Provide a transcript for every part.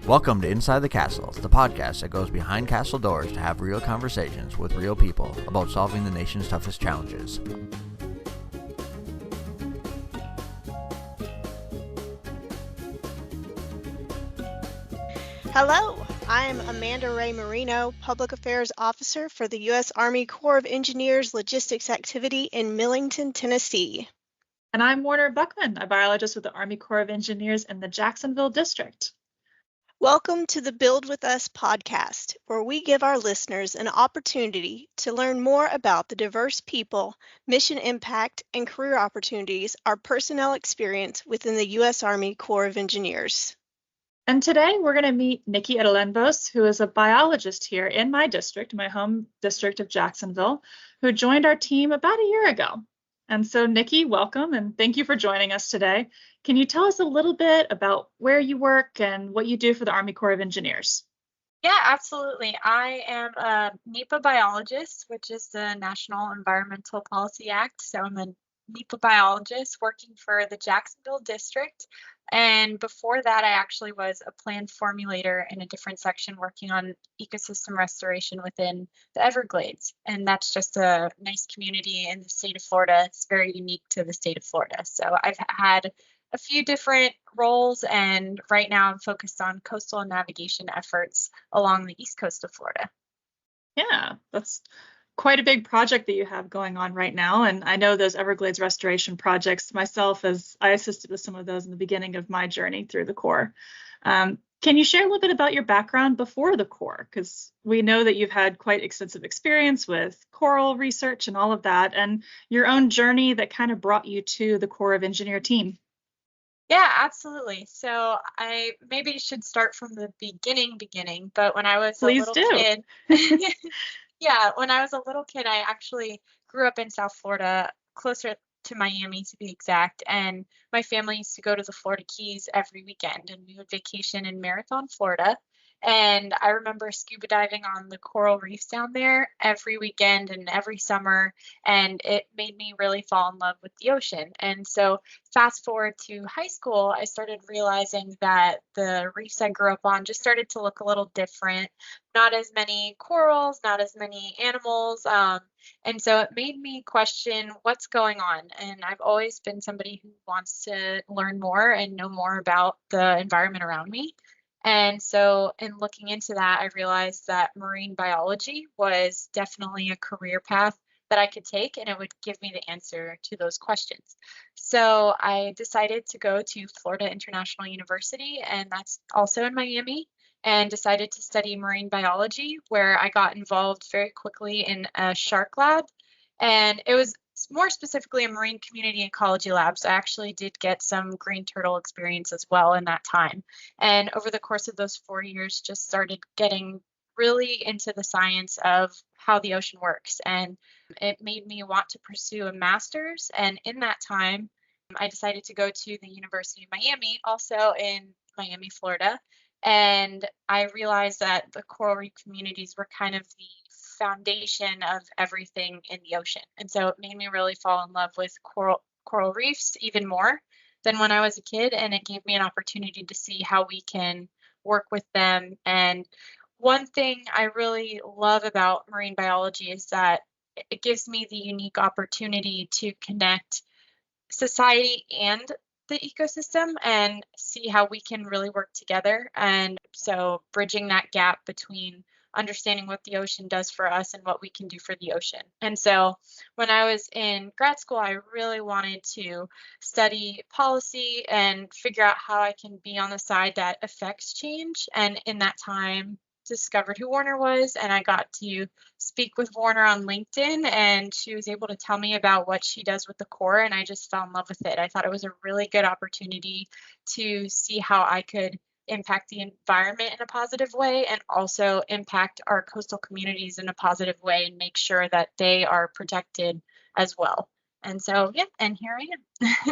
Welcome to Inside the Castle, the podcast that goes behind castle doors to have real conversations with real people about solving the nation's toughest challenges. Hello, I'm Amanda Ray Marino, Public Affairs Officer for the U.S. Army Corps of Engineers Logistics Activity in Millington, Tennessee. And I'm Warner Buckman, a biologist with the Army Corps of Engineers in the Jacksonville District. Welcome to the Build With Us podcast, where we give our listeners an opportunity to learn more about the diverse people, mission impact, and career opportunities our personnel experience within the U.S. Army Corps of Engineers. And today we're going to meet Nikki Edelenbos, who is a biologist here in my district, my home district of Jacksonville, who joined our team about a year ago. And so, Nikki, welcome, and thank you for joining us today. Can you tell us a little bit about where you work and what you do for the Army Corps of Engineers? Yeah, absolutely. I am a NEPA biologist, which is the National Environmental Policy Act. So I'm a NEPA biologist working for the Jacksonville District. And before that, I actually was a plan formulator in a different section working on ecosystem restoration within the Everglades. And that's just a nice community in the state of Florida. It's very unique to the state of Florida. So I've had a few different roles, and right now I'm focused on coastal and navigation efforts along the east coast of Florida. Yeah, that's quite a big project that you have going on right now. And I know those Everglades restoration projects myself, as I assisted with some of those in the beginning of my journey through the Corps. Can you share a little bit about your background before the Corps? Because we know that you've had quite extensive experience with coral research and all of that, and your own journey that kind of brought you to the Corps of Engineer team. Yeah, absolutely. So I maybe should start from the beginning, but when I was a little kid, yeah, when I was a little kid, I actually grew up in South Florida, closer to Miami to be exact. And my family used to go to the Florida Keys every weekend, and we would vacation in Marathon, Florida. And I remember scuba diving on the coral reefs down there every weekend and every summer. And it made me really fall in love with the ocean. And so fast forward to high school, I started realizing that the reefs I grew up on just started to look a little different. Not as many corals, not as many animals. And so it made me question what's going on. And I've always been somebody who wants to learn more and know more about the environment around me. And so in looking into that, I realized that marine biology was definitely a career path that I could take, and it would give me the answer to those questions. So I decided to go to Florida International University, and that's also in Miami, and decided to study marine biology, where I got involved very quickly in a shark lab. And it was more specifically a marine community ecology lab. So I actually did get some green turtle experience as well in that time. And over the course of those 4 years, just started getting really into the science of how the ocean works. And it made me want to pursue a master's. And in that time, I decided to go to the University of Miami, also in Miami, Florida. And I realized that the coral reef communities were kind of the foundation of everything in the ocean. And so it made me really fall in love with coral reefs even more than when I was a kid. And it gave me an opportunity to see how we can work with them. And one thing I really love about marine biology is that it gives me the unique opportunity to connect society and the ecosystem and see how we can really work together. And so bridging that gap between understanding what the ocean does for us and what we can do for the ocean. And so when I was in grad school, I really wanted to study policy and figure out how I can be on the side that affects change. And in that time, discovered who Warner was, and I got to speak with Warner on LinkedIn, and she was able to tell me about what she does with the Corps, and I just fell in love with it. I thought it was a really good opportunity to see how I could impact the environment in a positive way and also impact our coastal communities in a positive way and make sure that they are protected as well. And so, yeah, and here I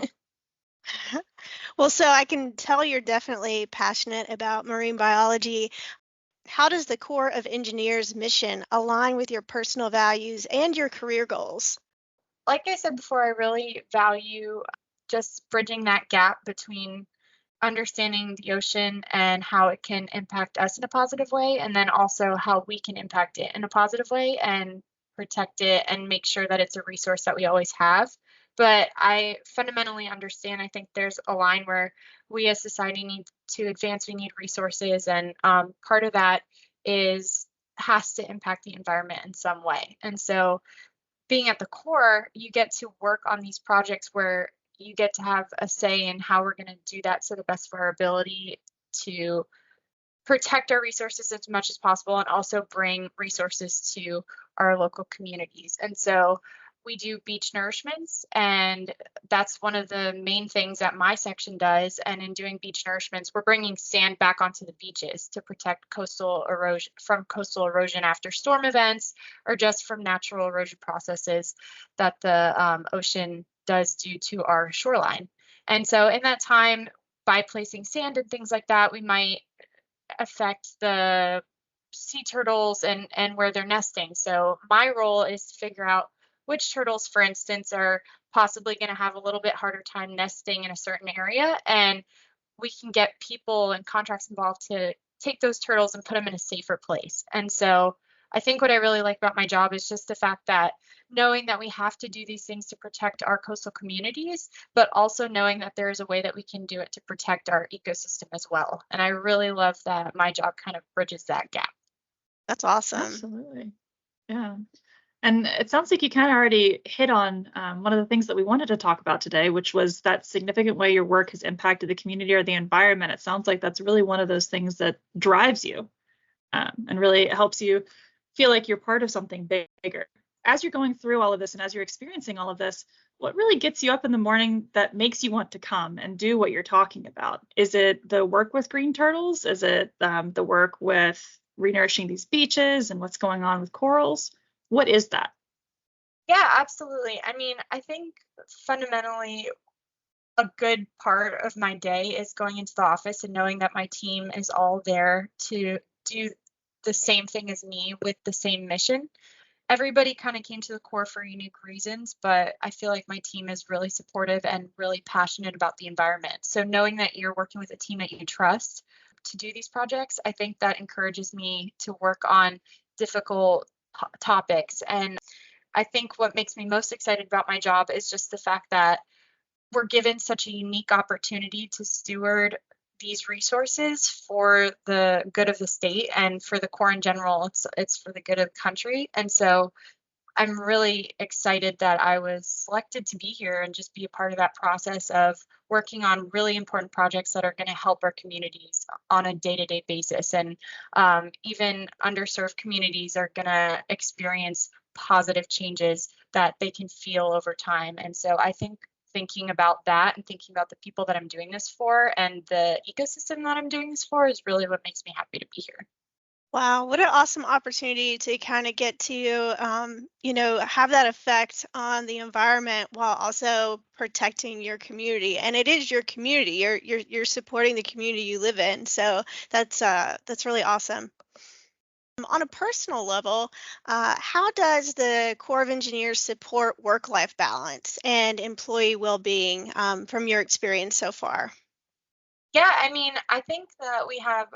am. Well, so I can tell you're definitely passionate about marine biology. How does the Corps of Engineers mission align with your personal values and your career goals? Like I said before, I really value just bridging that gap between understanding the ocean and how it can impact us in a positive way, and then also how we can impact it in a positive way and protect it and make sure that it's a resource that we always have. But I fundamentally understand, I think there's a line where we as society need to advance, we need resources, and part of that has to impact the environment in some way. And so being at the core, you get to work on these projects where you get to have a say in how we're going to do that to the best of our ability to protect our resources as much as possible and also bring resources to our local communities. And so we do beach nourishments, and that's one of the main things that my section does. And in doing beach nourishments, we're bringing sand back onto the beaches to protect coastal erosion after storm events, or just from natural erosion processes that the ocean does due to our shoreline. And so in that time, by placing sand and things like that, we might affect the sea turtles and where they're nesting. So my role is to figure out which turtles, for instance, are possibly going to have a little bit harder time nesting in a certain area. And we can get people and contracts involved to take those turtles and put them in a safer place. And so I think what I really like about my job is just the fact that knowing that we have to do these things to protect our coastal communities, but also knowing that there is a way that we can do it to protect our ecosystem as well. And I really love that my job kind of bridges that gap. That's awesome. Absolutely. Yeah. And it sounds like you kind of already hit on one of the things that we wanted to talk about today, which was that significant way your work has impacted the community or the environment. It sounds like that's really one of those things that drives you and really helps you feel like you're part of something bigger. As you're going through all of this and as you're experiencing all of this, what really gets you up in the morning that makes you want to come and do what you're talking about? Is it the work with green turtles? Is it the work with renourishing these beaches and what's going on with corals? What is that? Yeah, absolutely. I mean, I think fundamentally a good part of my day is going into the office and knowing that my team is all there to do the same thing as me with the same mission. Everybody kind of came to the core for unique reasons, but I feel like my team is really supportive and really passionate about the environment. So knowing that you're working with a team that you trust to do these projects, I think that encourages me to work on difficult topics. And I think what makes me most excited about my job is just the fact that we're given such a unique opportunity to steward these resources for the good of the state and for the Corps in general. It's for the good of the country. And so I'm really excited that I was selected to be here and just be a part of that process of working on really important projects that are going to help our communities on a day-to-day basis. And even underserved communities are going to experience positive changes that they can feel over time. And so I think thinking about that and thinking about the people that I'm doing this for and the ecosystem that I'm doing this for is really what makes me happy to be here. Wow, what an awesome opportunity to kind of get to, have that effect on the environment while also protecting your community. And it is your community. You're supporting the community you live in. So that's really awesome. On a personal level, how does the Corps of Engineers support work-life balance and employee well-being from your experience so far? Yeah, I mean, I think that we have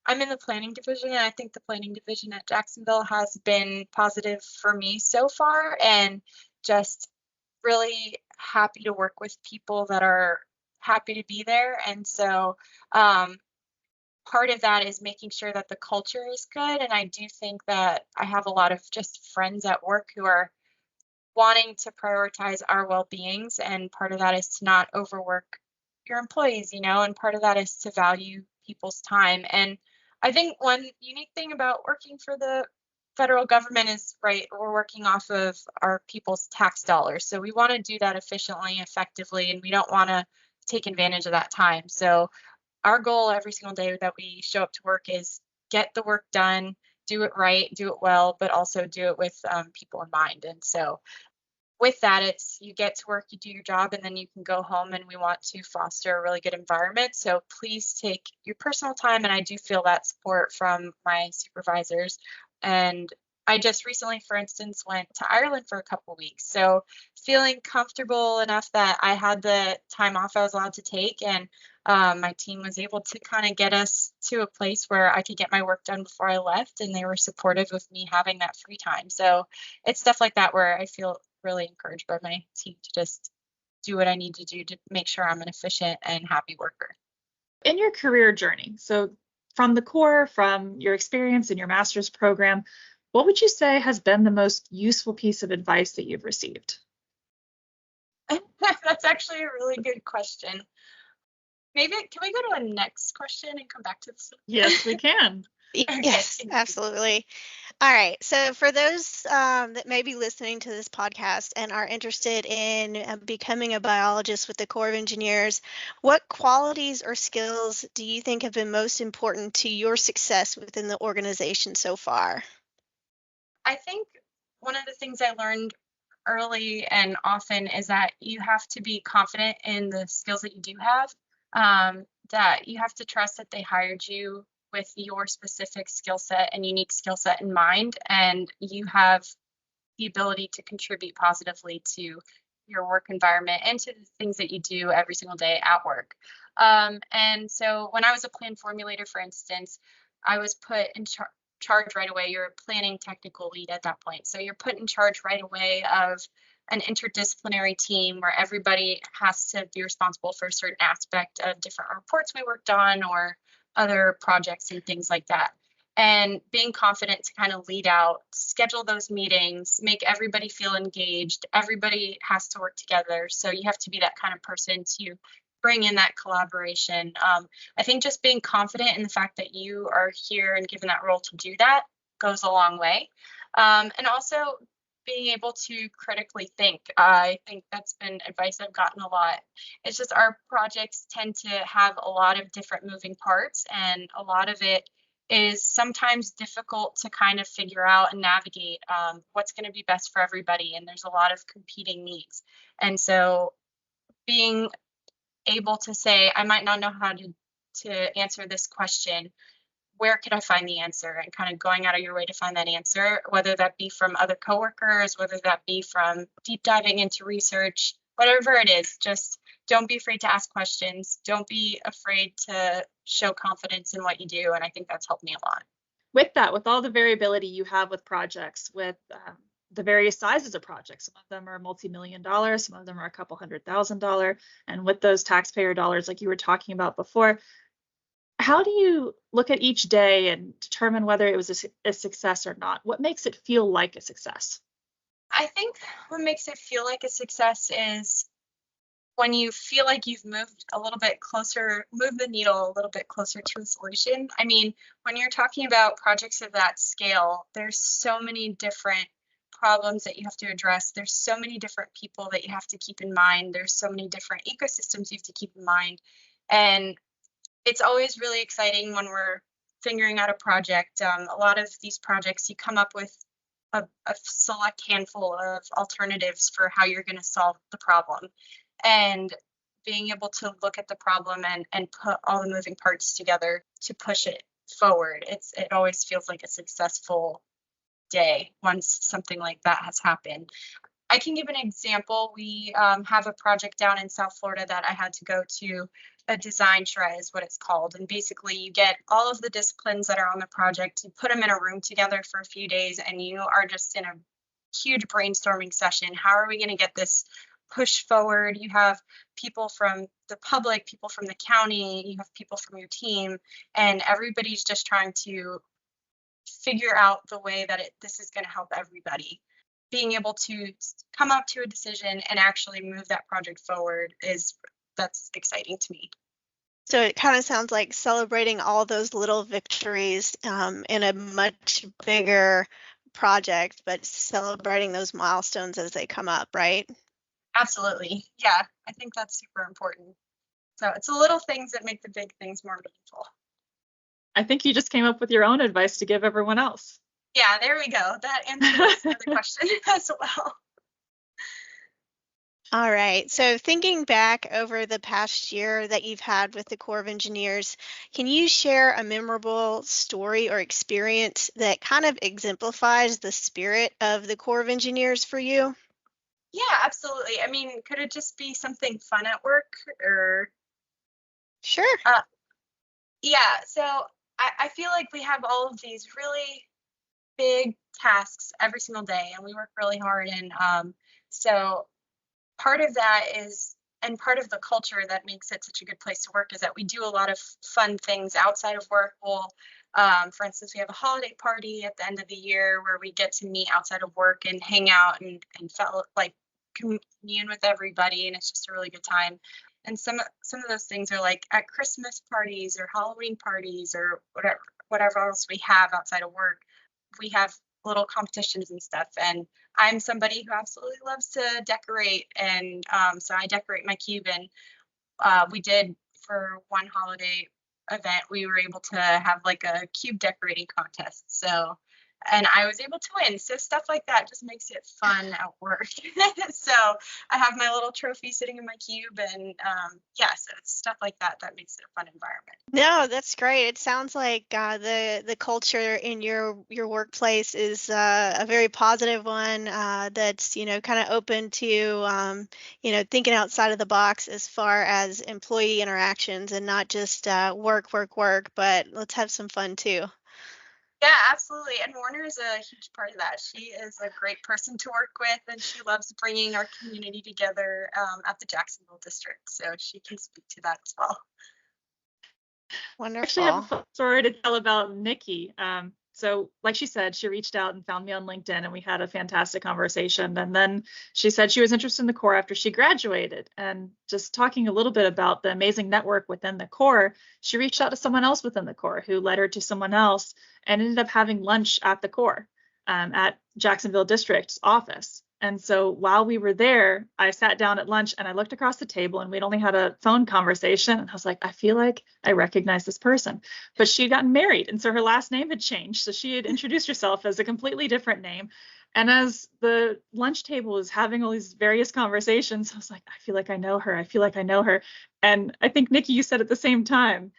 I'm in the planning division, and I think the planning division at Jacksonville has been positive for me so far, and just really happy to work with people that are happy to be there. And so part of that is making sure that the culture is good. And I do think that I have a lot of just friends at work who are wanting to prioritize our well-beings, and part of that is to not overwork your employees, and part of that is to value people's time. And I think one unique thing about working for the federal government is, right, we're working off of our people's tax dollars. So we want to do that efficiently, effectively, and we don't want to take advantage of that time. So our goal every single day that we show up to work is get the work done, do it right, do it well, but also do it with people in mind. And so with that, it's you get to work, you do your job, and then you can go home, and we want to foster a really good environment. So please take your personal time, and I do feel that support from my supervisors. And I just recently, for instance, went to Ireland for a couple weeks. So feeling comfortable enough that I had the time off I was allowed to take, and my team was able to kind of get us to a place where I could get my work done before I left, and they were supportive of me having that free time. So it's stuff like that where I feel really encouraged by my team to just do what I need to do to make sure I'm an efficient and happy worker. In your career journey, so from the core, from your experience in your master's program, what would you say has been the most useful piece of advice that you've received? That's actually a really good question. Maybe, can we go to a next question and come back to this? Yes, we can. Yes, absolutely. All right. So for those that may be listening to this podcast and are interested in becoming a biologist with the Corps of Engineers, what qualities or skills do you think have been most important to your success within the organization so far? I think one of the things I learned early and often is that you have to be confident in the skills that you do have, that you have to trust that they hired you with your specific skill set and unique skill set in mind, and you have the ability to contribute positively to your work environment and to the things that you do every single day at work. And so when I was a plan formulator, for instance, I was put in charge right away. You're a planning technical lead at that point. So you're put in charge right away of an interdisciplinary team where everybody has to be responsible for a certain aspect of different reports we worked on or other projects and things like that. And being confident to kind of lead out, schedule those meetings, make everybody feel engaged. Everybody has to work together. So you have to be that kind of person to bring in that collaboration. I think just being confident in the fact that you are here and given that role to do that goes a long way. And also being able to critically think. I think that's been advice I've gotten a lot. It's just our projects tend to have a lot of different moving parts, and a lot of it is sometimes difficult to kind of figure out and navigate what's going to be best for everybody. And there's a lot of competing needs. And so being able to say, I might not know how to answer this question. Where could I find the answer? And kind of going out of your way to find that answer, whether that be from other coworkers, whether that be from deep diving into research, whatever it is, just don't be afraid to ask questions. Don't be afraid to show confidence in what you do. And I think that's helped me a lot. With that, with all the variability you have with projects, with the various sizes of projects, some of them are multi-million dollars, some of them are a couple $100,000. And with those taxpayer dollars, like you were talking about before, how do you look at each day and determine whether it was a success or not? What makes it feel like a success? I think what makes it feel like a success is when you feel like you've moved a little bit closer, moved the needle a little bit closer to a solution. I mean, when you're talking about projects of that scale, there's so many different problems that you have to address. There's so many different people that you have to keep in mind. There's so many different ecosystems you have to keep in mind. And it's always really exciting when we're figuring out a project. A lot of these projects, you come up with a select handful of alternatives for how you're going to solve the problem. And being able to look at the problem and put all the moving parts together to push it forward, it always feels like a successful day once something like that has happened. I can give an example. We have a project down in South Florida that I had to go to. A design shred is what it's called. And basically you get all of the disciplines that are on the project, you put them in a room together for a few days, and you are just in a huge brainstorming session. How are we going to get this pushed forward? You have people from the public, people from the county, you have people from your team, and everybody's just trying to figure out the way that this is going to help everybody. Being able to come up to a decision and actually move that project forward that's exciting to me. So it kind of sounds like celebrating all those little victories in a much bigger project, but celebrating those milestones as they come up, right? Absolutely. Yeah, I think that's super important. So it's the little things that make the big things more meaningful. I think you just came up with your own advice to give everyone else. Yeah, there we go. That answers another question as well. All right. So thinking back over the past year that you've had with the Corps of Engineers, can you share a memorable story or experience that kind of exemplifies the spirit of the Corps of Engineers for you? Yeah, absolutely. I mean, could it just be something fun at work or? Sure. Yeah, so I feel like we have all of these really big tasks every single day, and we work really hard. And so part of that is, and part of the culture that makes it such a good place to work is that we do a lot of fun things outside of work. For instance, we have a holiday party at the end of the year where we get to meet outside of work and hang out and felt like commune with everybody, and it's just a really good time. And some of those things are like at Christmas parties or Halloween parties or whatever else we have outside of work. We have little competitions and stuff. And I'm somebody who absolutely loves to decorate, and so I decorate my cube. And we did, for one holiday event, we were able to have like a cube decorating contest. So, and I was able to win. So stuff like that just makes it fun at work. So I have my little trophy sitting in my cube, and yeah, so it's stuff like that that makes it a fun environment. No, that's great. It sounds like the culture in your workplace is a very positive one, that's, kind of open to, thinking outside of the box as far as employee interactions and not just work, work, work, but let's have some fun too. Yeah, absolutely. And Warner is a huge part of that. She is a great person to work with, and she loves bringing our community together at the Jacksonville District. So she can speak to that as well. Wonderful. I actually have a fun story to tell about Nikki. So like she said, she reached out and found me on LinkedIn, and we had a fantastic conversation. And then she said she was interested in the Corps after she graduated. And just talking a little bit about the amazing network within the Corps, she reached out to someone else within the Corps who led her to someone else and ended up having lunch at the Corps, at Jacksonville District's office. And so while we were there, I sat down at lunch and I looked across the table, and we'd only had a phone conversation. And I was like, I feel like I recognize this person. But she had gotten married, and so her last name had changed. So she had introduced herself as a completely different name. And as the lunch table was having all these various conversations, I was like, I feel like I know her. I feel like I know her. And I think, Nikki, you said at the same time.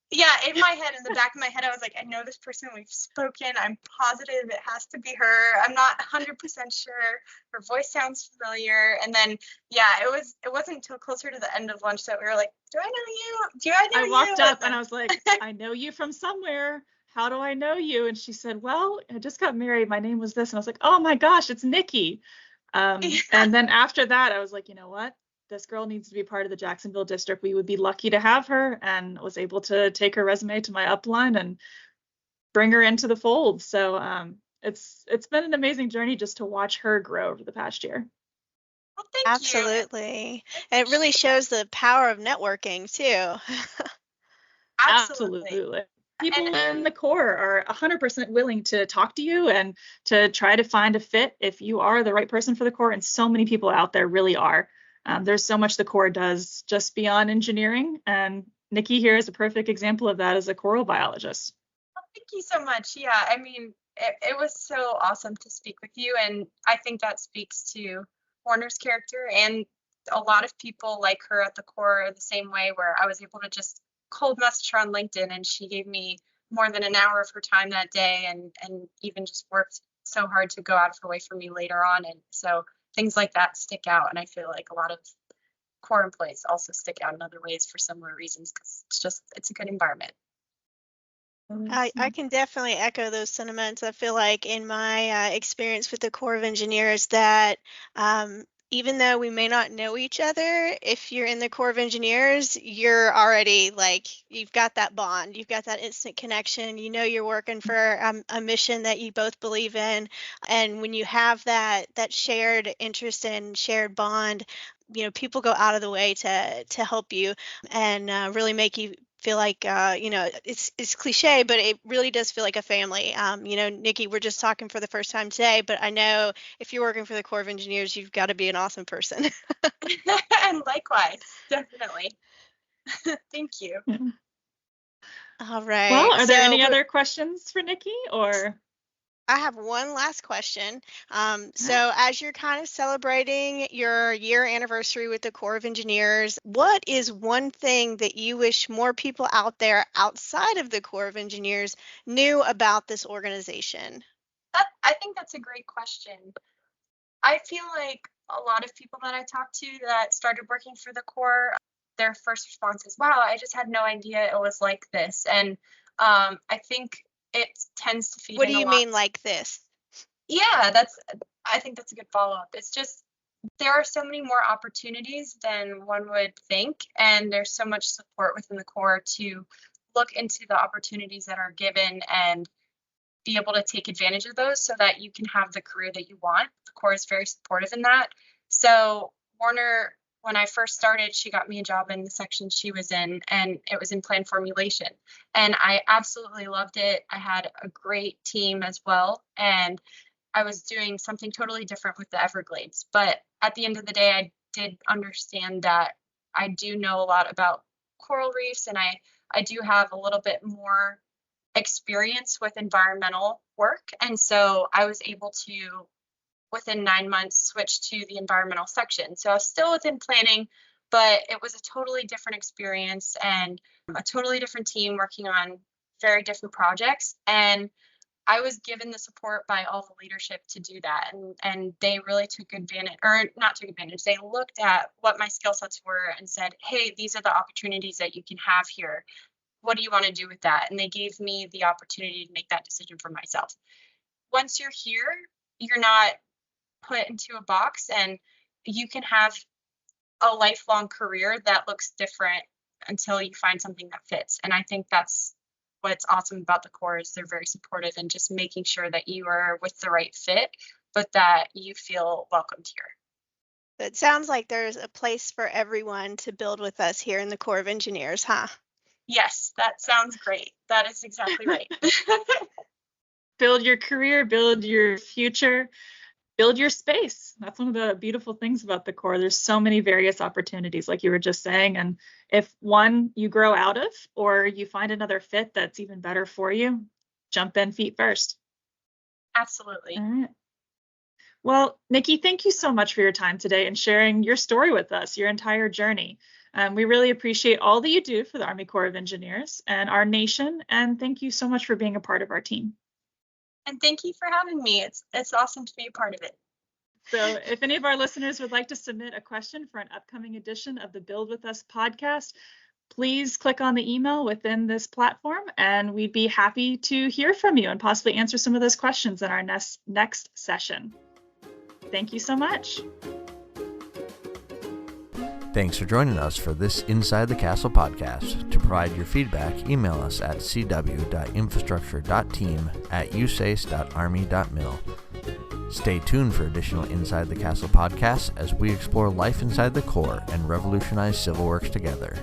Yeah, in my head, in the back of my head, I was like, I know this person, we've spoken, I'm positive it has to be her. I'm not 100% sure. Her voice sounds familiar. And then, yeah, it wasn't until closer to the end of lunch that we were like, do I know you? Do I know you? I walked up and I was like, I know you from somewhere. How do I know you? And she said, well, I just got married. My name was this. And I was like, oh my gosh, it's Nikki. And then after that, I was like, you know what? This girl needs to be part of the Jacksonville District. We would be lucky to have her, and was able to take her resume to my upline and bring her into the fold. So it's been an amazing journey just to watch her grow over the past year. Well, thank Absolutely. And it really shows the power of networking too. Absolutely. People in the Corps are 100% willing to talk to you and to try to find a fit if you are the right person for the Corps. And so many people out there really are. There's so much the Corps does just beyond engineering. And Nikki here is a perfect example of that as a coral biologist. Well, thank you so much. Yeah, I mean, it was so awesome to speak with you. And I think that speaks to Warner's character. And a lot of people like her at the Corps are the same way, where I was able to just cold message her on LinkedIn, and she gave me more than an hour of her time that day, and even just worked so hard to go out of her way for me later on. And so things like that stick out, and I feel like a lot of Corps employees also stick out in other ways for similar reasons, because it's a good environment. I can definitely echo those sentiments. I feel like in my experience with the Corps of Engineers that even though we may not know each other, if you're in the Corps of Engineers, you're already like, you've got that bond, you've got that instant connection, you're working for a mission that you both believe in. And when you have that shared interest and shared bond, people go out of the way to help you and really make you feel like, it's cliche, but it really does feel like a family. Nikki, we're just talking for the first time today, but I know if you're working for the Corps of Engineers, you've got to be an awesome person. And likewise, definitely. Thank you. Yeah. All right. Well, are there any other questions for Nikki, or? I have one last question. So as you're kind of celebrating your year anniversary with the Corps of Engineers, what is one thing that you wish more people out there outside of the Corps of Engineers knew about this organization? I think that's a great question. I feel like a lot of people that I talked to that started working for the Corps, their first response is, wow, I just had no idea it was like this. And I think it tends to feed What in do you a lot. mean like this? Yeah, I think that's a good follow-up. It's just there are so many more opportunities than one would think, and there's so much support within the Corps to look into the opportunities that are given and be able to take advantage of those so that you can have the career that you want. The Corps is very supportive in that. So Warner, when I first started, she got me a job in the section she was in, and it was in plan formulation. And I absolutely loved it. I had a great team as well, and I was doing something totally different with the Everglades. But at the end of the day, I did understand that I do know a lot about coral reefs, and I do have a little bit more experience with environmental work. And so I was able to, within 9 months, switch to the environmental section. So I was still within planning, but it was a totally different experience and a totally different team working on very different projects. And I was given the support by all the leadership to do that. And they really took advantage, or not took advantage, they looked at what my skill sets were and said, hey, these are the opportunities that you can have here. What do you want to do with that? And they gave me the opportunity to make that decision for myself. Once you're here, you're not put into a box, and you can have a lifelong career that looks different until you find something that fits. And I think that's what's awesome about the Corps is they're very supportive and just making sure that you are with the right fit, but that you feel welcomed here. It sounds like there's a place for everyone to build with us here in the Corps of Engineers, huh? Yes, that sounds great. That is exactly right. Build your career, build your future, build your space. That's one of the beautiful things about the Corps. There's so many various opportunities, like you were just saying. And if one you grow out of, or you find another fit that's even better for you, jump in feet first. Absolutely. All right. Well, Nikki, thank you so much for your time today and sharing your story with us, your entire journey. We really appreciate all that you do for the Army Corps of Engineers and our nation. And thank you so much for being a part of our team. And thank you for having me. It's awesome to be a part of it. So if any of our listeners would like to submit a question for an upcoming edition of the Build With Us podcast, please click on the email within this platform, and we'd be happy to hear from you and possibly answer some of those questions in our next session. Thank you so much. Thanks for joining us for this Inside the Castle podcast. To provide your feedback, email us at cw.infrastructure.team@usace.army.mil. Stay tuned for additional Inside the Castle podcasts as we explore life inside the Corps and revolutionize civil works together.